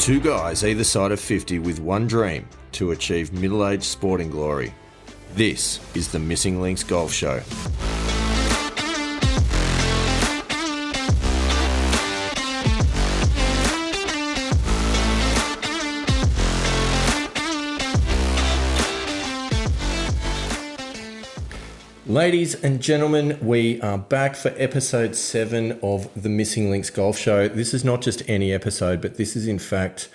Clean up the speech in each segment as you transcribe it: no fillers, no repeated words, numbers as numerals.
Two guys either side of 50 with one dream to achieve middle-aged sporting glory. This is the Missing Links Golf Show. Ladies and gentlemen, we are back for episode 7 of the Missing Links Golf Show. This is not just any episode, but this is in fact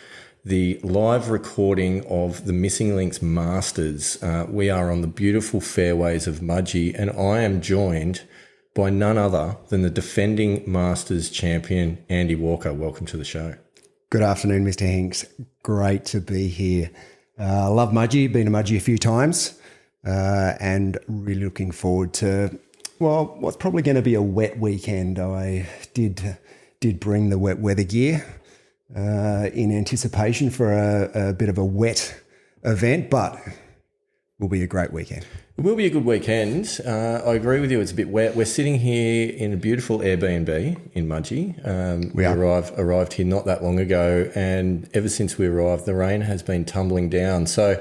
the live recording of the Missing Links Masters. We are on the beautiful fairways of Mudgee, and I am joined by none other than the defending Masters champion, Andy Walker. Welcome to the show. Good afternoon, Mr. Hinks. Great to be here. I love Mudgee, been to Mudgee a few times. And really looking forward to, well, what's probably going to be a wet weekend. I did bring the wet weather gear in anticipation for a bit of a wet event, but will be a great weekend. It will be a good weekend. I agree with you. It's a bit wet. We're sitting here in a beautiful Airbnb in Mudgee. We arrived here not that long ago, and ever since we arrived, the rain has been tumbling down. So,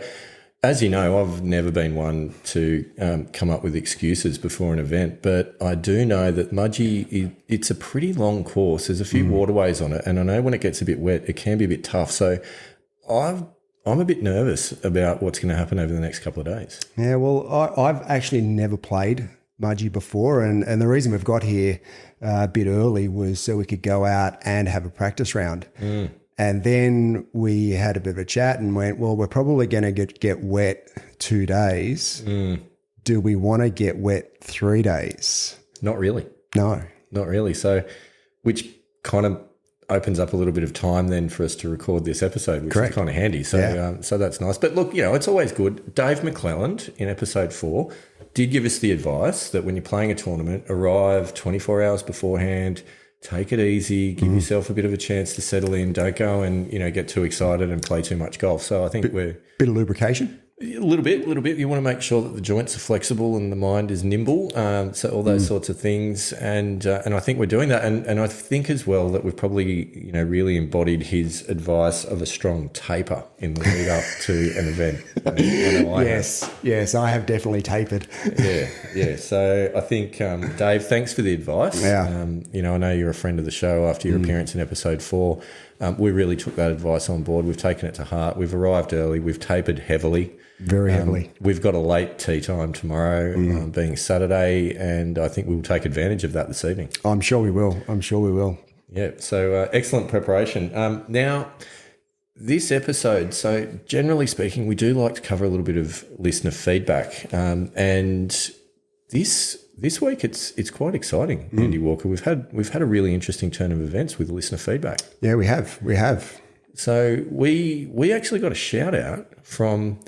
as you know, I've never been one to come up with excuses before an event, but I do know that Mudgee, it's a pretty long course. There's a few waterways on it, and I know when it gets a bit wet, it can be a bit tough. So I'm a bit nervous about what's going to happen over the next couple of days. Yeah, well, I've actually never played Mudgee before, and the reason we've got here a bit early was so we could go out and have a practice round. And then we had a bit of a chat and went, well, we're probably going to get wet 2 days. Do we want to get wet 3 days? Not really. No. Not really. So, which kind of opens up a little bit of time then for us to record this episode, which is kind of handy. So, Yeah. So that's nice. But look, it's always good. Dave McClelland in episode 4 did give us the advice that when you're playing a tournament, arrive 24 hours beforehand. Take it easy, give yourself a bit of a chance to settle in. Don't go and, get too excited and play too much golf. So I think Bit of lubrication? A little bit. You want to make sure that the joints are flexible and the mind is nimble. So all those sorts of things. And I think we're doing that. And I think as well that we've probably, really embodied his advice of a strong taper in the lead up to an event. I know I have. Yes, I have definitely tapered. Yeah. So I think, Dave, thanks for the advice. Yeah. I know you're a friend of the show after your appearance in episode 4. We really took that advice on board. We've taken it to heart. We've arrived early. We've tapered heavily. Very heavily. We've got a late tea time tomorrow, being Saturday, and I think we'll take advantage of that this evening. I'm sure we will. Yeah, so excellent preparation. Now, this episode, so generally speaking, we do like to cover a little bit of listener feedback, and this week it's quite exciting, Andy Walker. We've had a really interesting turn of events with listener feedback. Yeah, we have. So we actually got a shout out from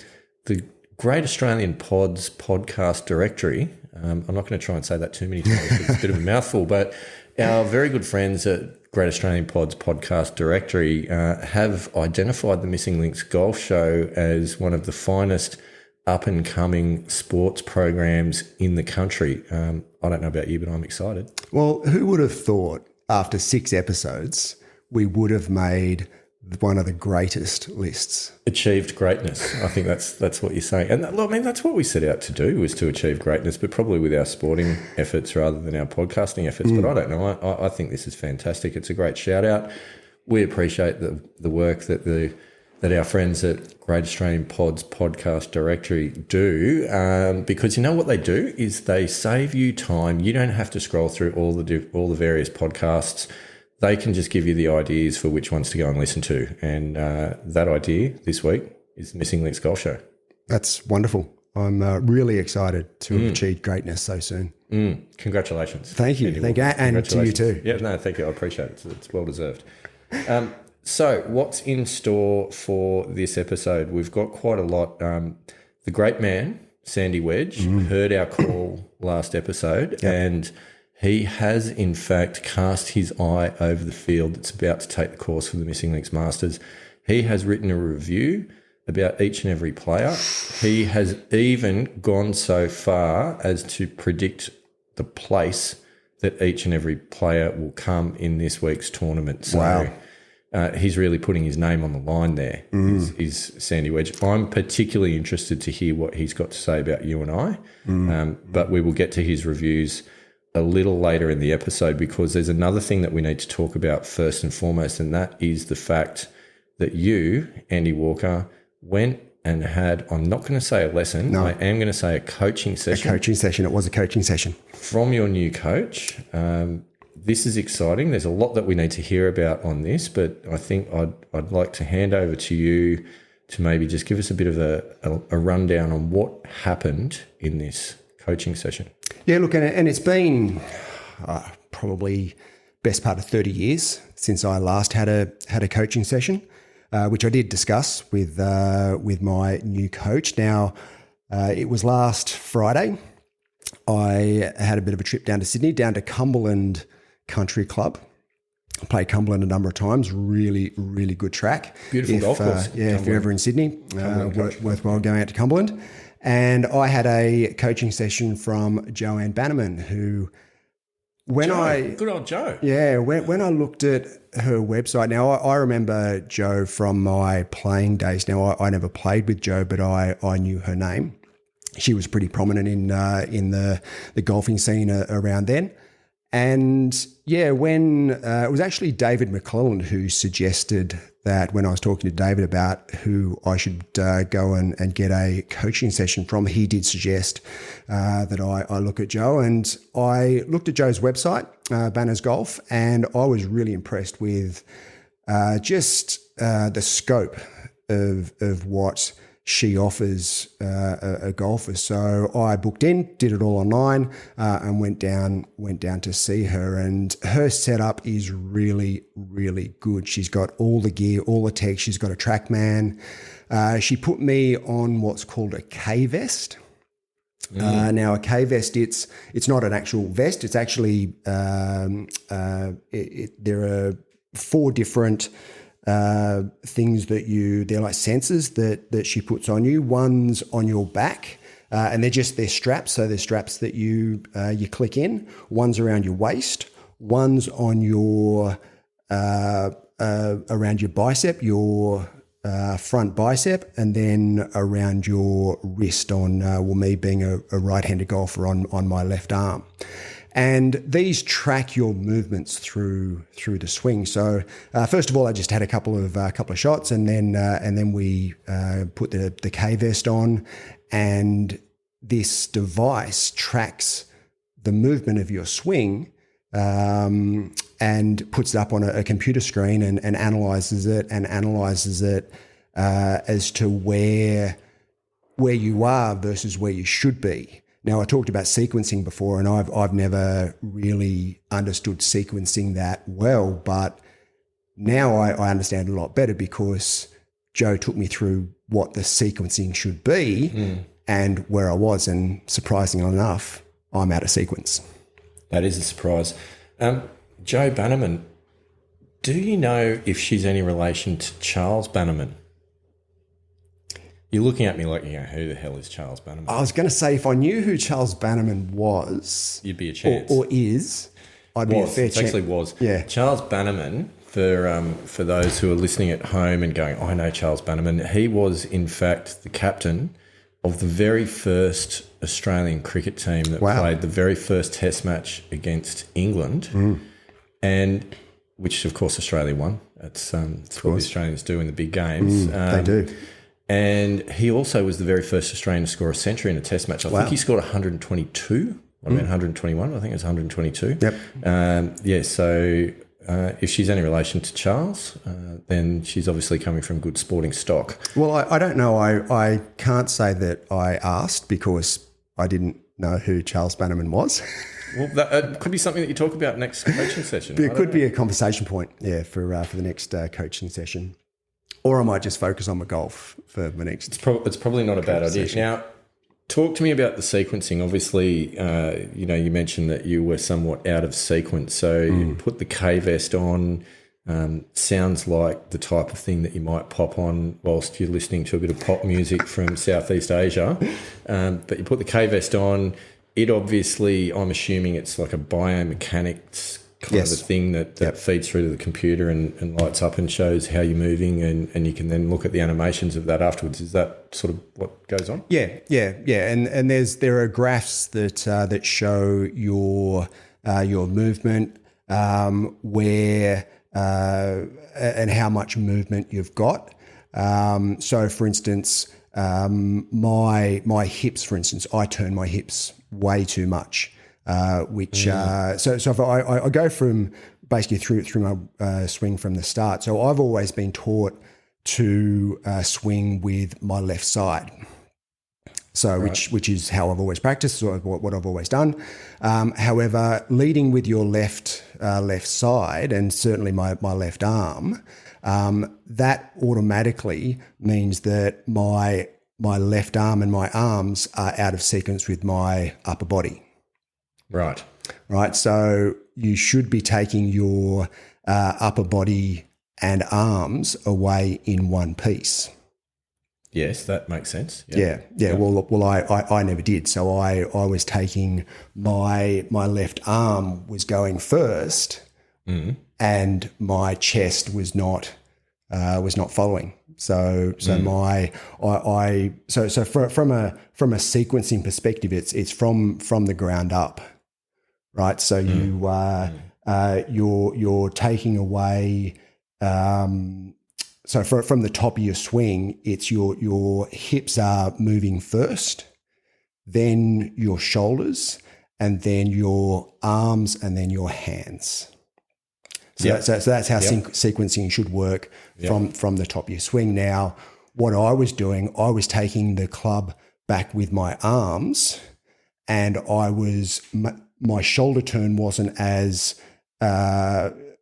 the Great Australian Pods podcast directory. I'm not going to try and say that too many times because it's a bit of a mouthful, but our very good friends at Great Australian Pods podcast directory have identified the Missing Links Golf Show as one of the finest up-and-coming sports programs in the country. I don't know about you, but I'm excited. Well, who would have thought after 6 episodes we would have made one of the greatest lists? Achieved greatness. I think that's what you're saying. And that's what we set out to do, was to achieve greatness, but probably with our sporting efforts rather than our podcasting efforts. But I don't know. I think this is fantastic. It's a great shout out. We appreciate the work that our friends at Great Australian Pods podcast directory do, because you know what they do is they save you time. You don't have to scroll through all the various podcasts. They can just give you the ideas for which ones to go and listen to. And that idea this week is Missing Links Golf Show. That's wonderful. I'm really excited to have achieved greatness so soon. Congratulations. Thank you. Thank you. And to you too. Yeah, no, thank you. I appreciate it. It's well deserved. So what's in store for this episode? We've got quite a lot. The great man, Sandy Wedge, heard our call last episode, and he has, in fact, cast his eye over the field that's about to take the course for the Missing Links Masters. He has written a review about each and every player. He has even gone so far as to predict the place that each and every player will come in this week's tournament. So, wow. he's really putting his name on the line there, is Sandy Wedge. I'm particularly interested to hear what he's got to say about you and I, but we will get to his reviews a little later in the episode, because there's another thing that we need to talk about first and foremost, and that is the fact that you, Andy Walker, went and had, I'm not going to say a lesson, no. I am going to say a coaching session. A coaching session. It was a coaching session. From your new coach. This is exciting. There's a lot that we need to hear about on this, but I think I'd like to hand over to you to maybe just give us a bit of a rundown on what happened in this coaching session. Yeah, look, and it's been probably best part of 30 years since I last had a coaching session, which I did discuss with my new coach. Now, it was last Friday. I had a bit of a trip down to Sydney, down to Cumberland Country Club. I played Cumberland a number of times. Really, really good track. Beautiful golf course. If you're ever in Sydney, worthwhile going out to Cumberland. And I had a coaching session from Joanne Bannerman, who, good old Joe. Yeah, when I looked at her website, now I remember Joe from my playing days. Now I never played with Joe, but I knew her name. She was pretty prominent in the golfing scene around then. And yeah, when it was actually David McClelland who suggested that, when I was talking to David about who I should go and get a coaching session from, he did suggest that I look at Joe. And I looked at Joe's website, Banners Golf, and I was really impressed with just the scope of what she offers a golfer. So I booked in, did it all online, and went down to see her. And her setup is really, really good. She's got all the gear, all the tech. She's got a TrackMan. She put me on what's called a K vest. Now a K vest, it's not an actual vest. It's actually there are 4 different things that they're like sensors that she puts on you. One's on your back, and they're straps. So they're straps that you click in. One's around your waist. One's on your around your bicep, your front bicep, and then around your wrist on me being a right-handed golfer on my left arm. And these track your movements through the swing. So first of all, I just had a couple of shots, and then we put the K vest on, and this device tracks the movement of your swing and puts it up on a computer screen and analyzes it as to where you are versus where you should be. Now, I talked about sequencing before, and I've never really understood sequencing that well, but now I understand a lot better, because Joe took me through what the sequencing should be and where I was, and surprisingly enough, I'm out of sequence. That is a surprise. Joe Bannerman, do you know if she's any relation to Charles Bannerman? You're looking at me like, who the hell is Charles Bannerman? I was going to say, if I knew who Charles Bannerman was, you'd be a chance, or is, I'd be a fair chance. Actually, was. Yeah. Charles Bannerman, for those who are listening at home and going, I know Charles Bannerman. He was in fact the captain of the very first Australian cricket team that played the very first Test match against England, and which of course Australia won. It's what the Australians do in the big games. They do. And he also was the very first Australian to score a century in a Test match. I think he scored 122. I mean, 121. I think it was 122. Yep. So if she's any relation to Charles, then she's obviously coming from good sporting stock. Well, I don't know. I can't say that I asked, because I didn't know who Charles Bannerman was. Well, that could be something that you talk about next coaching session. It could be a conversation point, for the next coaching session. Or I might just focus on my golf for my next. It's probably not a bad idea. Now, talk to me about the sequencing. Obviously, you mentioned that you were somewhat out of sequence. So you put the K vest on. Sounds like the type of thing that you might pop on whilst you're listening to a bit of pop music from Southeast Asia. But you put the K vest on. It obviously, I'm assuming it's like a biomechanics kind of a thing that feeds through to the computer and lights up and shows how you're moving, and you can then look at the animations of that afterwards. Is that sort of what goes on? Yeah. And there are graphs that show your movement, where and how much movement you've got. So, for instance, my hips, for instance, I turn my hips way too much. So if I go from basically through my swing from the start. So I've always been taught to swing with my left side. So which is how I've always practiced, or what I've always done. However, leading with your left side, and certainly my left arm, that automatically means that my left arm and my arms are out of sequence with my upper body. Right. So you should be taking your upper body and arms away in one piece. Yes, that makes sense. Yeah. Well, I never did. So I was taking my left arm was going first, and my chest was not following. So from a sequencing perspective, it's from the ground up. Right, so you're taking away. So from the top of your swing, it's your hips are moving first, then your shoulders, and then your arms, and then your hands. So that's how sequencing should work from the top of your swing. Now, what I was doing, I was taking the club back with my arms, and my shoulder turn wasn't as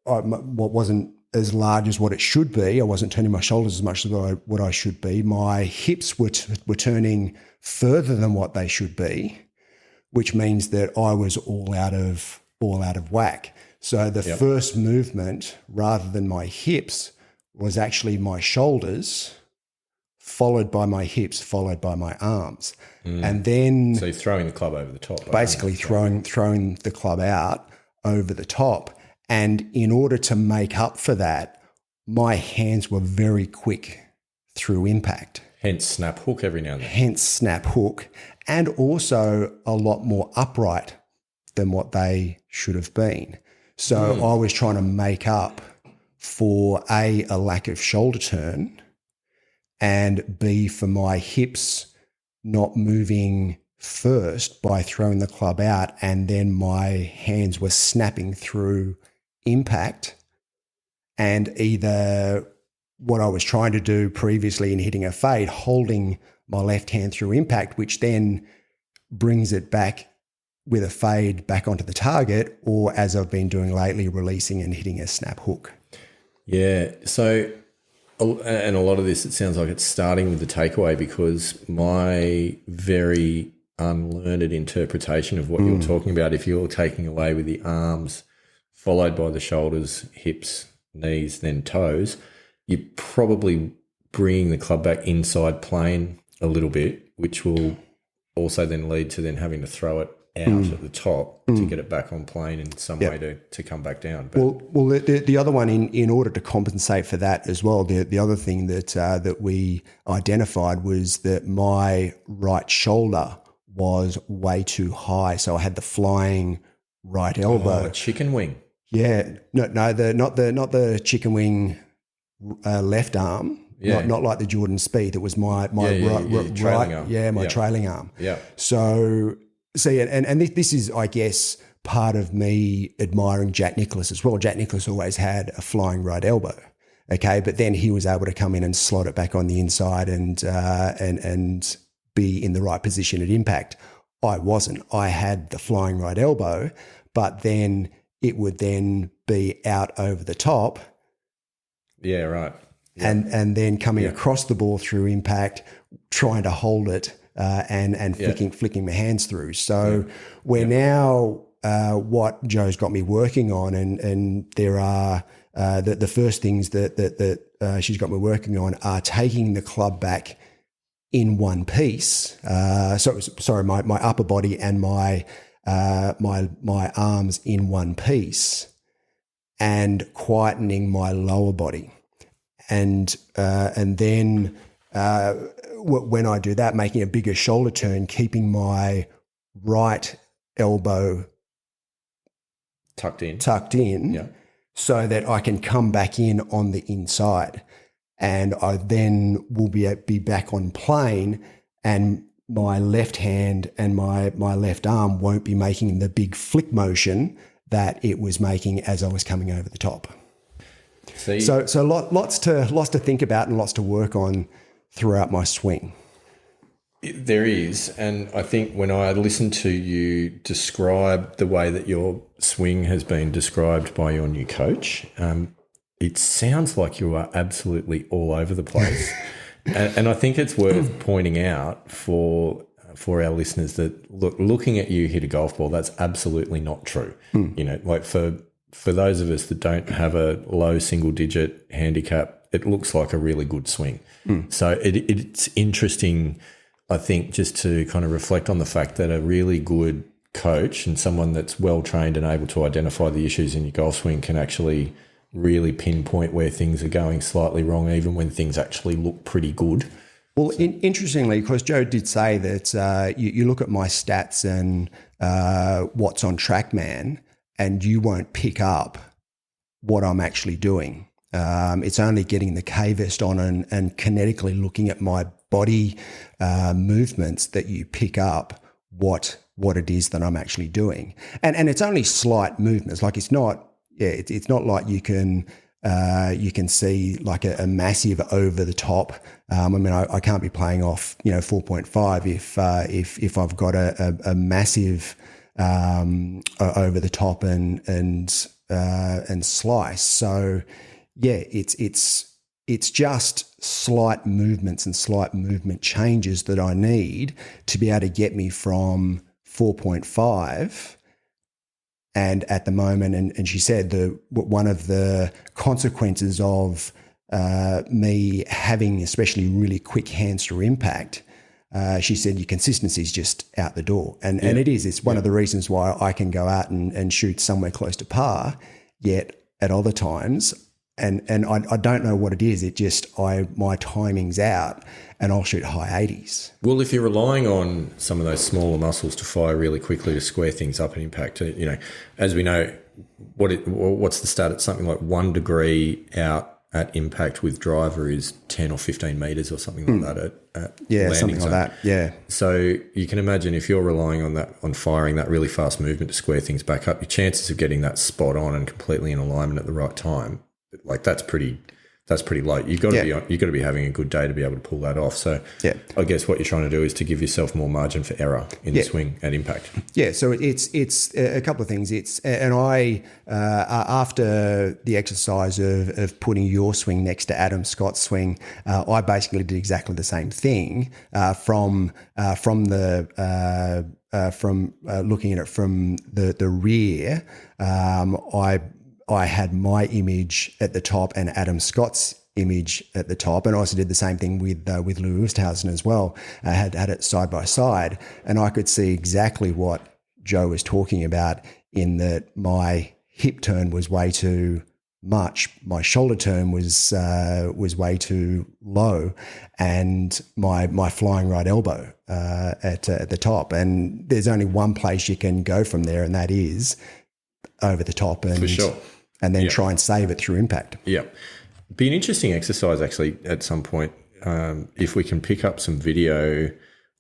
wasn't as large as what it should be. I wasn't turning my shoulders as much as what I should be. My hips were turning further than what they should be, which means that I was all out of whack. So the first movement, rather than my hips, was actually my shoulders, followed by my hips, followed by my arms. And then... So you're throwing the club over the top. Basically throwing the club out over the top. And in order to make up for that, my hands were very quick through impact. Hence snap hook every now and then. Hence snap hook. And also a lot more upright than what they should have been. So I was trying to make up for A, lack of shoulder turn, and B, for my hips not moving first by throwing the club out, and then my hands were snapping through impact. And either what I was trying to do previously in hitting a fade, holding my left hand through impact, which then brings it back with a fade back onto the target, or as I've been doing lately, releasing and hitting a snap hook. Yeah. So, and a lot of this, it sounds like it's starting with the takeaway, because my very unlearned interpretation of what you're talking about, if you're taking away with the arms, followed by the shoulders, hips, knees, then toes, you're probably bringing the club back inside plane a little bit, which will also then lead to then having to throw it out at the top to get it back on plane in some way to come back down. But well, the other one, in order to compensate for that as well, the other thing that we identified was that my right shoulder was way too high, so I had the flying right elbow. Chicken wing. Yeah, not the chicken wing left arm. Yeah. Not like the Jordan Spieth. It was my trailing arm. Yeah, my trailing arm. Yeah. So see, and this is, I guess, part of me admiring Jack Nicklaus as well. Jack Nicklaus always had a flying right elbow. Okay, but then he was able to come in and slot it back on the inside and be in the right position at impact. I wasn't. I had the flying right elbow, but then it would then be out over the top. Yeah, right. Yeah. And then coming across the ball through impact, trying to hold it and flicking my hands through. So we're now what Joe's got me working on, and there are the first things that she's got me working on are taking the club back in one piece. My upper body and my arms in one piece, and quietening my lower body. And then when I do that, making a bigger shoulder turn, keeping my right elbow tucked in, yeah, so that I can come back in on the inside. And I then will be back on plane, and my left hand and my left arm won't be making the big flick motion that it was making as I was coming over the top. So lots to think about and lots to work on throughout my swing. There is, and I think when I listen to you describe the way that your swing has been described by your new coach, it sounds like you are absolutely all over the place. and I think it's worth pointing out for our listeners that looking at you hit a golf ball, that's absolutely not true. You know, like for those of us that don't have a low single digit handicap, it looks like a really good swing. So it's interesting, I think, just to kind of reflect on the fact that a really good coach and someone that's well trained and able to identify the issues in your golf swing can actually really pinpoint where things are going slightly wrong, even when things actually look pretty good. Well, interestingly, because Joe did say that you look at my stats and what's on TrackMan, and you won't pick up what I'm actually doing. It's only getting the K-vest on and kinetically looking at my body movements that you pick up what it is that I'm actually doing. And it's only slight movements. Like it's not like you can see like a massive over the top. I mean, I can't be playing off 4.5 if I've got a massive over the top and slice. So yeah, it's just slight movements and slight movement changes that I need to be able to get me from 4.5. And at the moment, and she said one of the consequences of me having especially really quick hands to impact, she said your consistency is just out the door. And it is. It's one of the reasons why I can go out and shoot somewhere close to par, yet at other times, and I don't know what it is. It just, my timing's out and I'll shoot high 80s. Well, if you're relying on some of those smaller muscles to fire really quickly to square things up at impact, as we know, what's the stat? It's something like 1 degree out at impact with driver is 10 or 15 metres or something like that at landing something zone. like that, yeah. So you can imagine if you're relying on firing that really fast movement to square things back up, your chances of getting that spot on and completely in alignment at the right time, like that's pretty low. You've got to be having a good day to be able to pull that off. So I guess what you're trying to do is to give yourself more margin for error in the swing at impact. Yeah. So it's a couple of things. And I after the exercise of putting your swing next to Adam Scott's swing, I basically did exactly the same thing from looking at it from the rear. I had my image at the top and Adam Scott's image at the top, and I also did the same thing with Lou Oosthuizen as well. I had it side by side, and I could see exactly what Joe was talking about in that my hip turn was way too much, my shoulder turn was way too low, and my flying right elbow at the top. And there's only one place you can go from there, and that is over the top, and for sure. And then try and save it through impact. Yeah. Be an interesting exercise actually at some point, if we can pick up some video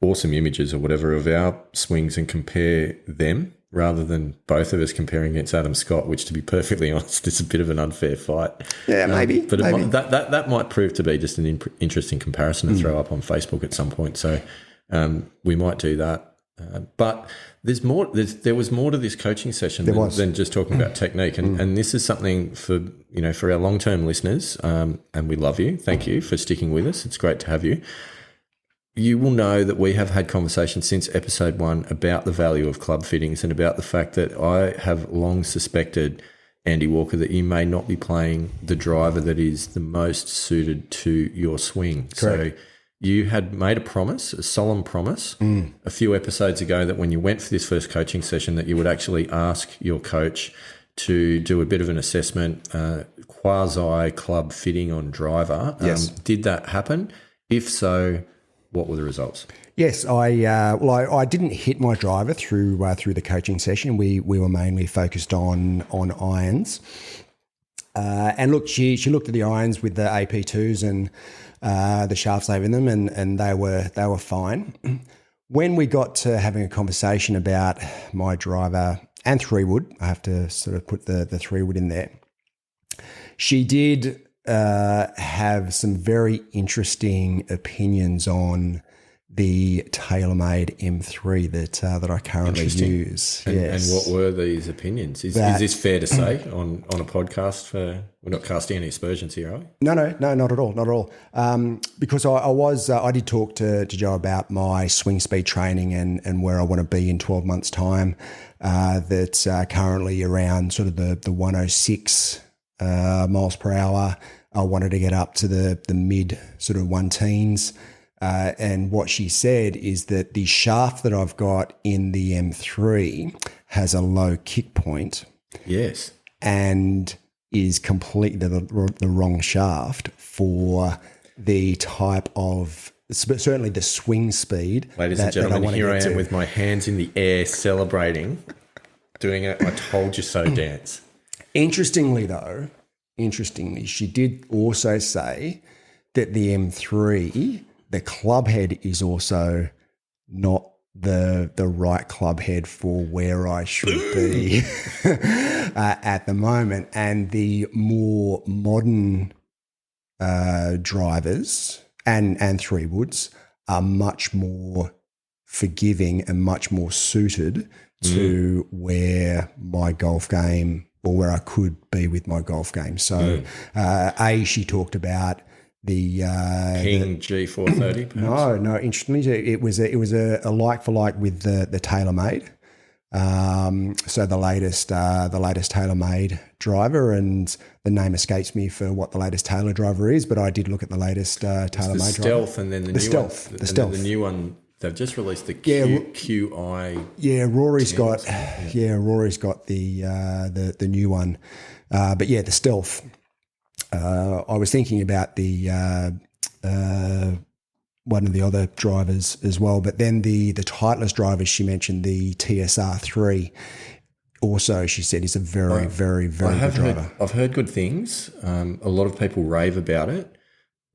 or some images or whatever of our swings and compare them rather than both of us comparing against Adam Scott, which to be perfectly honest is a bit of an unfair fight. Yeah, maybe. But maybe. That might prove to be just an interesting comparison to throw up on Facebook at some point. So we might do that. But there's more. There was more to this coaching session than just talking about technique, and this is something for our long-term listeners. And we love you. Thank you for sticking with us. It's great to have you. You will know that we have had conversations since episode 1 about the value of club fittings and about the fact that I have long suspected, Andy Walker, that you may not be playing the driver that is the most suited to your swing. Correct. So you had made a solemn promise a few episodes ago that when you went for this first coaching session that you would actually ask your coach to do a bit of an assessment, quasi club fitting on driver. Yes. Did that happen? If so, what were the results? Yes, I didn't hit my driver through the coaching session. We were mainly focused on irons. And look, she looked at the irons with the AP2s and the shafts over them, and they were fine. When we got to having a conversation about my driver and 3-wood, I have to sort of put the 3-wood in there. She did have some very interesting opinions on the TaylorMade M3 that I currently use. And what were these opinions? Is this fair to say on a podcast? We're not casting any aspersions here, are we? No, not at all. Because I did talk to Joe about my swing speed training and where I want to be in 12 months' time. That's currently around sort of the 106 miles per hour. I wanted to get up to the mid sort of 1-teens. And what she said is that the shaft that I've got in the M3 has a low kick point. Yes. And is completely the wrong shaft for the type of, certainly the swing speed. Ladies and gentlemen, here I am with my hands in the air celebrating, doing a I told you so dance. Interestingly, she did also say that the M3, the club head is also not the right club head for where I should be at the moment. And the more modern drivers and 3-woods are much more forgiving and much more suited to where my golf game, or where I could be with my golf game. So she talked about the King G430. Perhaps? No. Interestingly, it was a like for like with the TaylorMade. So the latest TaylorMade driver, and the name escapes me for what the latest Taylor driver is, but I did look at the latest TaylorMade driver. The Stealth, and then the new one. They've just released the QI. Yeah, Rory's got the new one, but yeah, the Stealth. I was thinking about the one of the other drivers as well, but then the Titleist drivers, she mentioned the TSR3. Also, she said is a very good driver. I've heard good things. A lot of people rave about it.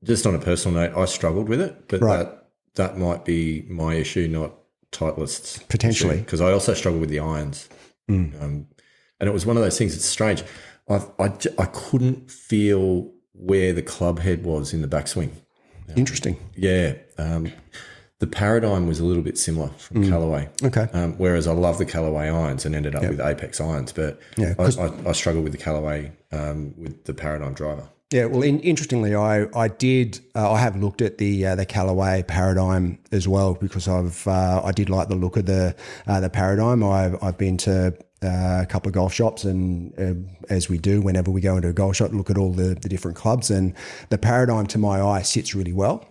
Just on a personal note, I struggled with it, but that might be my issue, not Titleist's potentially, because I also struggle with the irons. And it was one of those things. It's strange. I couldn't feel where the club head was in the backswing. Interesting. Yeah. The paradigm was a little bit similar from Callaway. Okay. Whereas I love the Callaway irons and ended up with Apex irons, but I struggle with the Callaway with the paradigm driver. Yeah, well, interestingly, I have looked at the Callaway Paradigm as well, because I did like the look of the Paradigm. I've been to a couple of golf shops, and as we do whenever we go into a golf shop, look at all the different clubs, and the Paradigm to my eye sits really well.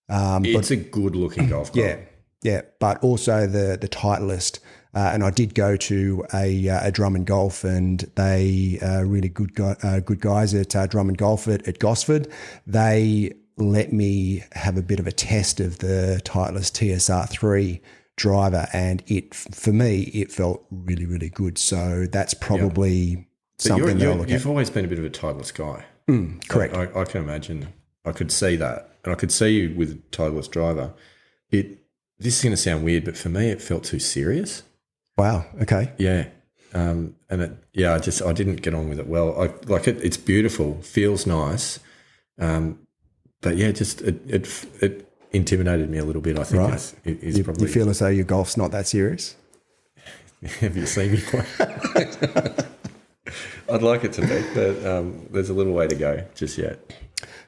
It's a good looking golf club. Yeah, but also the Titleist. And I did go to a Drummond Golf, and they really good guys at Drummond Golf at Gosford. They let me have a bit of a test of the Titleist TSR3 driver, and for me it felt really, really good. So that's probably something that I'll look at. You've always been a bit of a Titleist guy. Correct. I can imagine. I could see that, and I could see you with a Titleist driver. This is going to sound weird, but for me it felt too serious. Wow. Okay. Yeah. I didn't get on with it well. It's beautiful, feels nice. But yeah, just it intimidated me a little bit. I think you feel as though your golf's not that serious? Have you seen me play? I'd like it to be, but there's a little way to go just yet.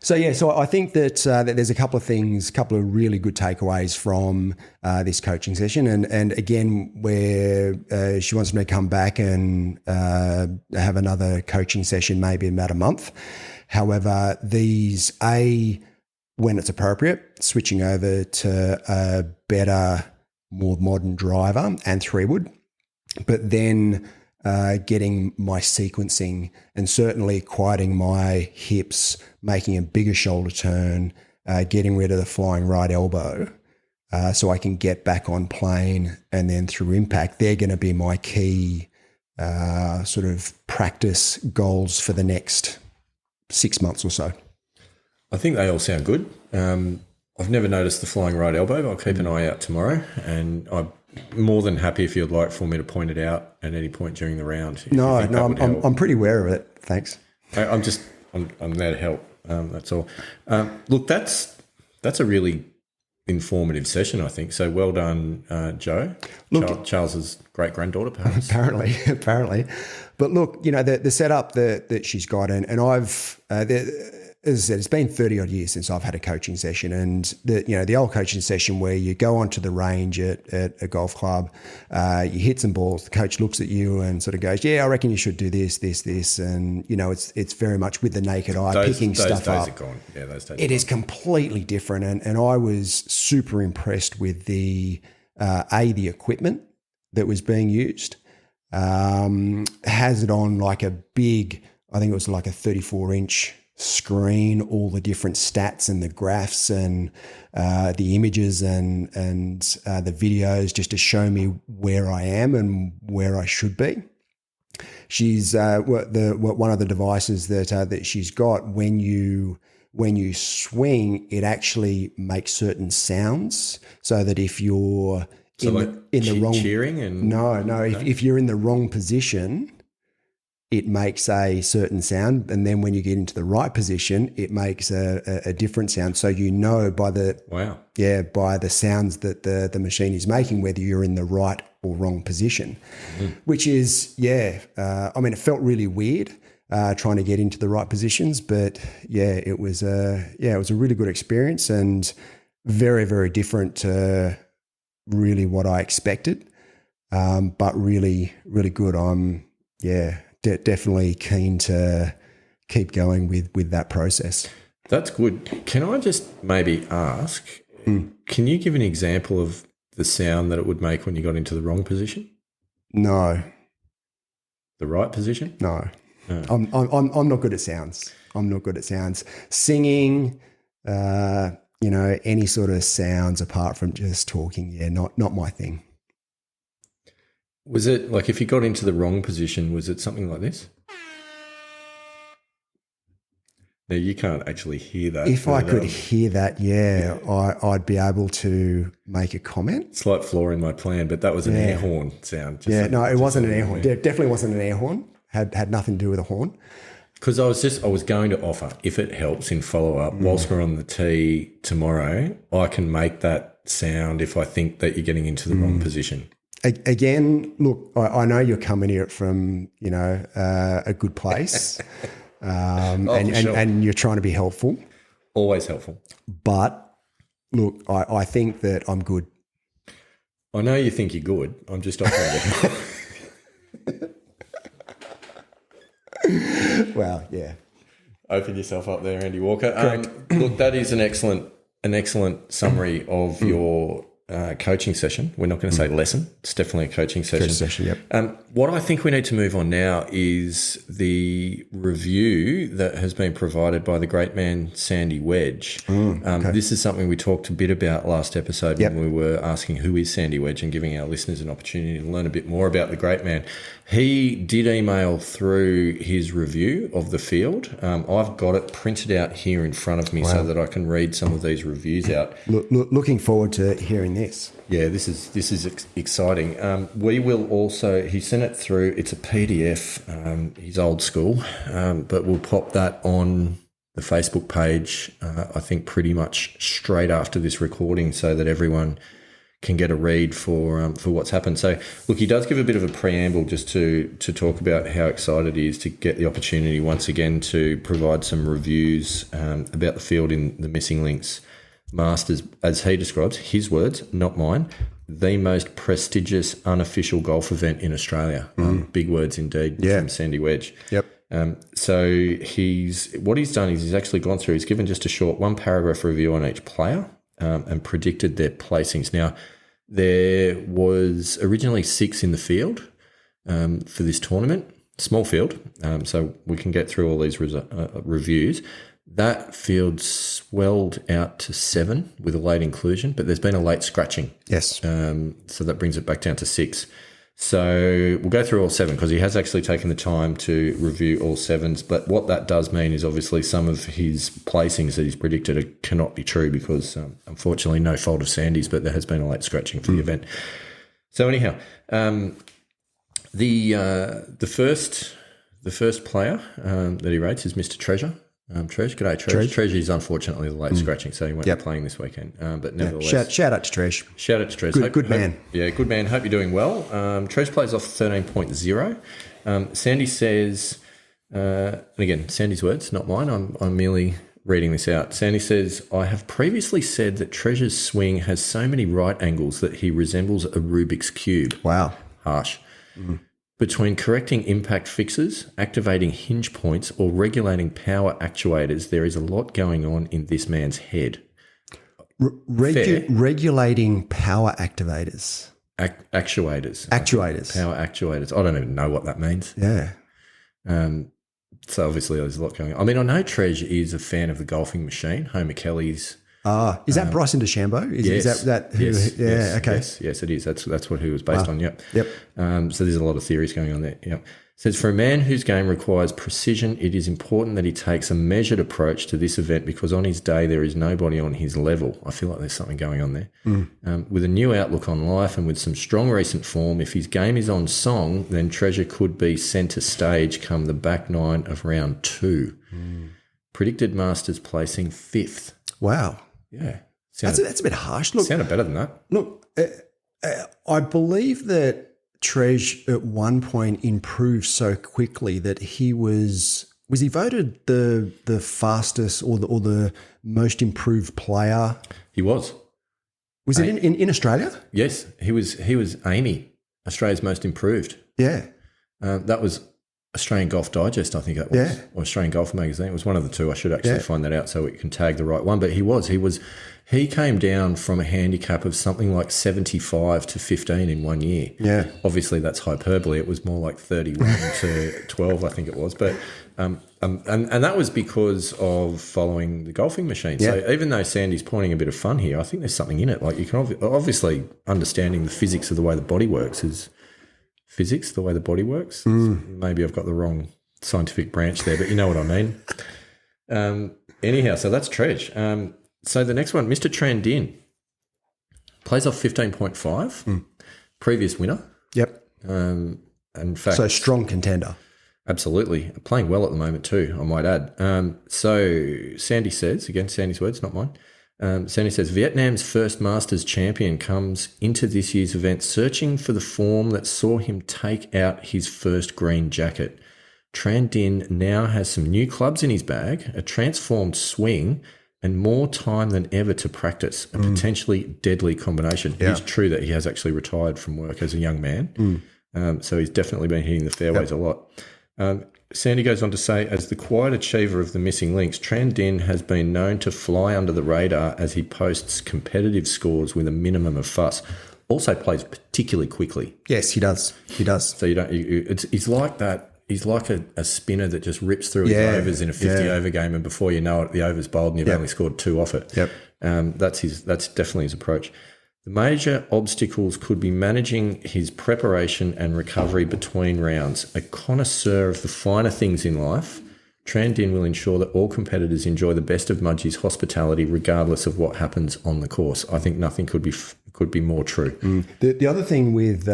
So I think that there's a couple of really good takeaways from this coaching session, and again, where she wants me to come back and have another coaching session, maybe in about a month. However, these when it's appropriate, switching over to a better, more modern driver and 3-wood, but then getting my sequencing and certainly quieting my hips, making a bigger shoulder turn, getting rid of the flying right elbow so I can get back on plane, and then through impact, they're going to be my key sort of practice goals for the next 6 months or so. I think they all sound good. I've never noticed the flying right elbow, but I'll keep an eye out tomorrow, and I'm more than happy if you'd like for me to point it out at any point during the round. No, I'm pretty aware of it. Thanks. I'm there to help. That's all. Look, that's a really informative session, I think. So well done, Joe. Look, Charles's great granddaughter, perhaps. Apparently. But look, the setup that she's got, and I've as I said, it's been 30 odd years since I've had a coaching session, and the old coaching session where you go onto the range at a golf club, you hit some balls, the coach looks at you and sort of goes, yeah, I reckon you should do this, and it's very much with the naked eye, picking stuff up. Those days are gone. Yeah, those days. It is completely different, and I was super impressed with the equipment that was being used. Has it on like a big, I think it was like a 34-inch screen, all the different stats and the graphs and the images and the videos, just to show me where I am and where I should be. She's one of the devices that she's got, when you swing, it actually makes certain sounds, so that if you're in the wrong cheering and if you're in the wrong position, it makes a certain sound, and then when you get into the right position, it makes a different sound. So by the sounds that the machine is making, whether you're in the right or wrong position, which is it felt really weird trying to get into the right positions, but it was a really good experience and very, very different to really what I expected, but really, really good. I'm definitely keen to keep going with that process. That's good. Can I just maybe ask, can you give an example of the sound that it would make when you got into the wrong position? No. The right position? No. I'm not good at sounds. Singing, any sort of sounds apart from just talking, not my thing. Was it like, if you got into the wrong position, was it something like this? Now, you can't actually hear that. If I could hear that, I'd be able to make a comment. Slight flaw in my plan, but that was an air horn sound. It wasn't an air horn. Definitely wasn't an air horn. Had nothing to do with a horn. Because I was going to offer, if it helps in follow-up, whilst we're on the tee tomorrow, I can make that sound if I think that you're getting into the wrong position. Again, look, I know you're coming here from, a good place and you're trying to be helpful. Always helpful. But, look, I think that I'm good. I know you think you're good. I'm just offering to help. Well, yeah. Open yourself up there, Andy Walker. Look, that is an excellent summary of your coaching session. We're not going to say lesson. It's definitely a coaching session. Yep. What I think we need to move on now is the review that has been provided by the great man, Sandy Wedge. Okay. This is something we talked a bit about last episode when we were asking who is Sandy Wedge and giving our listeners an opportunity to learn a bit more about the great man. He did email through his review of the field. I've got it printed out here in front of me so that I can read some of these reviews out. Looking forward to hearing this. Yeah, this is exciting. We will also, he sent it through, it's a PDF, he's old school, but we'll pop that on the Facebook page, I think pretty much straight after this recording, so that everyone can get a read for what's happened. So, look, he does give a bit of a preamble just to talk about how excited he is to get the opportunity once again to provide some reviews about the field in the Missing Links Masters, as he describes, his words, not mine, the most prestigious unofficial golf event in Australia. Big words indeed from Sandy Wedge. Yep. So what he's done is he's actually gone through, he's given just a short 1-paragraph review on each player and predicted their placings. Now, there was originally 6 in the field. for this tournament. Small field, so we can get through all these reviews. That field swelled out to 7 with a late inclusion, but there's been a late scratching. Yes. So that brings it back down to 6. So we'll go through all 7 because he has actually taken the time to review all 7s. But what that does mean is obviously some of his placings that he's predicted cannot be true because unfortunately no fault of Sandy's, but there has been a late scratching for the event. So anyhow, the first player that he rates is Mr. Treasure. Treasure, g'day, Treasure. Treasure is unfortunately the late scratching, so he won't be playing this weekend. But nevertheless, shout out to Treasure. Shout out to Treasure. Good man. Good man. Hope you're doing well. Treasure plays off 13.0. Sandy says, and again, Sandy's words, not mine. I'm merely reading this out. Sandy says, I have previously said that Treasure's swing has so many right angles that he resembles a Rubik's Cube. Wow. Harsh. Between correcting impact fixes, activating hinge points, or regulating power actuators, there is a lot going on in this man's head. Regulating power activators. Actuators. Actuators. Power actuators. I don't even know what that means. Yeah. So obviously there's a lot going on. I mean, I know Treasure is a fan of the golfing machine, Homer Kelly's. Is that Bryson DeChambeau? Yes. Is that who? Yes, Okay. Yes, it is. That's what he was based on. Yep. Yep. So there's a lot of theories going on there. Yep. It says, for a man whose game requires precision, it is important that he takes a measured approach to this event because on his day there is nobody on his level. I feel like there's something going on there. With a new outlook on life and with some strong recent form, if his game is on song, then Treasure could be centre stage come the back 9 of round 2. Predicted Masters placing 5th. Wow. Yeah. That's a bit harsh. Look, sounded better than that. Look, I believe that Treasure at one point improved so quickly that he was he voted the fastest or the most improved player? He was. Was it in Australia? Yes, he was Amy, Australia's most improved. Yeah. That was Australian Golf Digest, I think that was, or Australian Golf Magazine. It was one of the two. I should actually find that out so we can tag the right one. But he came down from a handicap of something like 75 to 15 in 1 year. Yeah. Obviously, that's hyperbole. It was more like 31 to 12, I think it was. But and that was because of following the golfing machine. Yeah. So even though Sandy's pointing a bit of fun here, I think there's something in it. Like you can obviously understanding the physics of the way the body works is. Physics, the way the body works. Maybe I've got the wrong scientific branch there, but you know what I mean. Anyhow, so that's Trej. So the next one, Mr. Trandin, plays off 15.5, previous winner. Yep. In fact, so strong contender. Absolutely. Playing well at the moment too, I might add. So Sandy says, again, Sandy's words, not mine. Sandy says, Vietnam's first Masters champion comes into this year's event searching for the form that saw him take out his first green jacket. Tran Dinh now has some new clubs in his bag, a transformed swing, and more time than ever to practice, a potentially deadly combination. Yeah. It's true that he has actually retired from work as a young man, so he's definitely been hitting the fairways a lot. Sandy goes on to say, as the quiet achiever of the missing links, Tran Dinh has been known to fly under the radar as he posts competitive scores with a minimum of fuss. Also plays particularly quickly. Yes, he does. He does. So he's like that. He's like a spinner that just rips through his overs in a 50-over game, and before you know it, the over's bowled and you've only scored 2 off it. Yep. That's definitely his approach. The major obstacles could be managing his preparation and recovery between rounds. A connoisseur of the finer things in life, Tran Dinh will ensure that all competitors enjoy the best of Mudgee's hospitality regardless of what happens on the course. I think nothing could be more true. The other thing with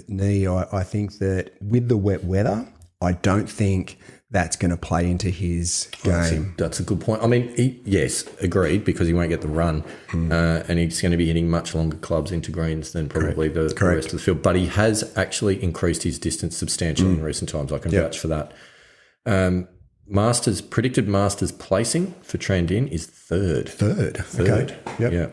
Knee, I think that with the wet weather, I don't think that's going to play into his game. That's a good point. I mean, yes, agreed, because he won't get the run, and he's going to be hitting much longer clubs into greens than probably the rest of the field. But he has actually increased his distance substantially in recent times. I can vouch for that. Predicted Masters placing for Tran Dinh is third. Third. Okay. Yep. Yeah.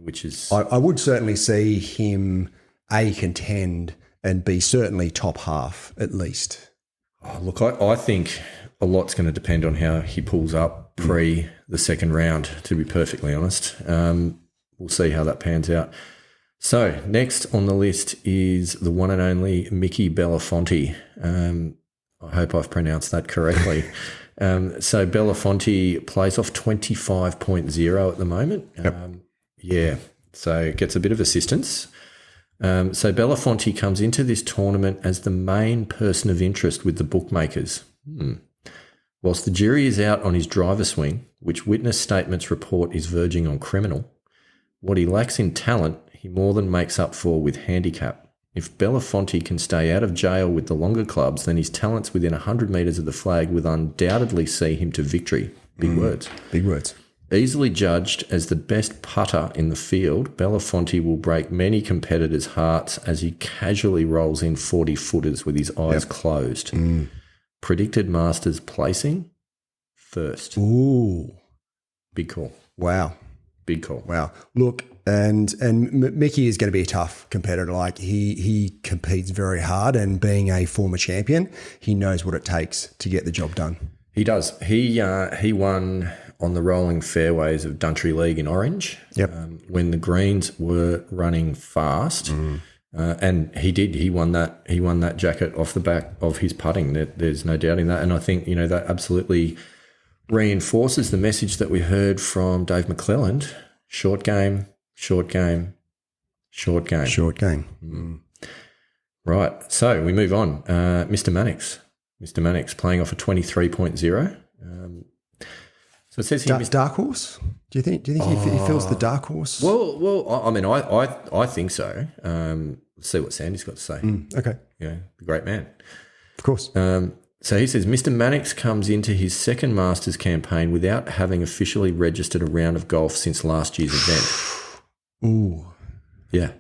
Which is... I would certainly see him A, contend, and B, certainly top half at least. Oh, look, I think a lot's going to depend on how he pulls up pre the second round, to be perfectly honest. We'll see how that pans out. So next on the list is the one and only Mickey Belafonte. I hope I've pronounced that correctly. So Belafonte plays off 25.0 at the moment. Yep. So gets a bit of assistance. So Belafonte comes into this tournament as the main person of interest with the bookmakers. Whilst the jury is out on his driver swing, which witness statements report is verging on criminal, what he lacks in talent, he more than makes up for with handicap. If Belafonte can stay out of jail with the longer clubs, then his talents within 100 metres of the flag will undoubtedly see him to victory. Big words. Big words. Easily judged as the best putter in the field, Belafonte will break many competitors' hearts as he casually rolls in 40-footers with his eyes closed. Predicted Masters placing first. Ooh. Big call. Wow. Big call. Wow. Look, and Mickey is going to be a tough competitor. Like he competes very hard, and being a former champion, he knows what it takes to get the job done. He does. He won on the rolling fairways of Duntry League in Orange. Yep. When the greens were running fast, and he did. He won that jacket off the back of his putting. There's no doubting that. And I think that absolutely reinforces the message that we heard from Dave McClelland: short game, short game, short game. Short game. Right. So we move on. Mr. Mannix. Mr. Mannix playing off a 23.0. So it says here, Dark horse? Do you think he feels the dark horse? Well, I mean, I think so. Let's see what Sandy's got to say. Okay. The great man. Of course. So he says, Mr. Mannix comes into his second Masters campaign without having officially registered a round of golf since last year's event. Ooh. Yeah.